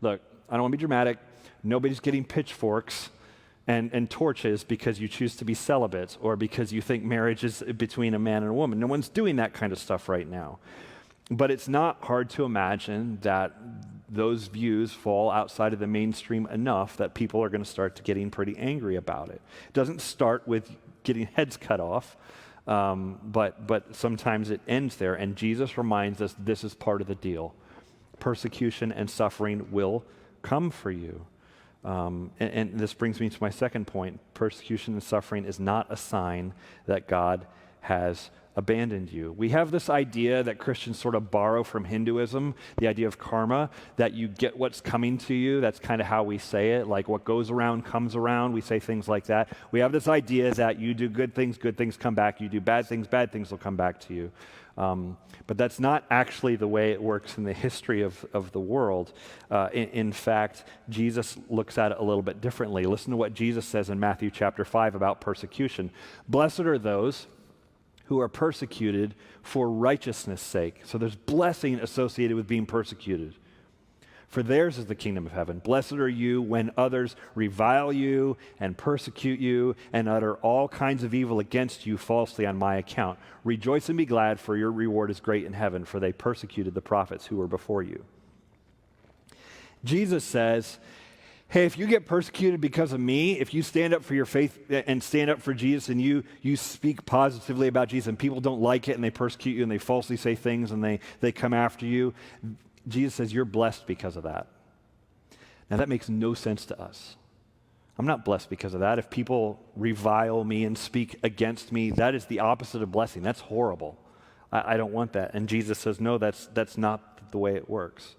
Look, I don't want to be dramatic. Nobody's getting pitchforks and torches because you choose to be celibate or because you think marriage is between a man and a woman. No one's doing that kind of stuff right now. But it's not hard to imagine that those views fall outside of the mainstream enough that people are going to start getting pretty angry about it. It doesn't start with getting heads cut off, but sometimes it ends there. And Jesus reminds us this is part of the deal. Persecution and suffering will come for you. And this brings me to my second point. Persecution and suffering is not a sign that God has abandoned you. We have this idea that Christians sort of borrow from Hinduism, the idea of karma, that you get what's coming to you. That's kind of how we say it, like what goes around comes around. We say things like that. We have this idea that you do good things come back. You do bad things will come back to you. But that's not actually the way it works in the history of the world. In fact, Jesus looks at it a little bit differently. Listen to what Jesus says in Matthew chapter 5 about persecution. Blessed are those who are persecuted for righteousness' sake. So there's blessing associated with being persecuted. For theirs is the kingdom of heaven. Blessed are you when others revile you and persecute you and utter all kinds of evil against you falsely on my account. Rejoice and be glad, for your reward is great in heaven, for they persecuted the prophets who were before you. Jesus says, hey, if you get persecuted because of me, if you stand up for your faith and stand up for Jesus and you speak positively about Jesus and people don't like it and they persecute you and they falsely say things and they come after you, Jesus says you're blessed because of that. Now that makes no sense to us. I'm not blessed because of that. If people revile me and speak against me, that is the opposite of blessing. That's horrible. I don't want that. And Jesus says, no, that's not the way it works.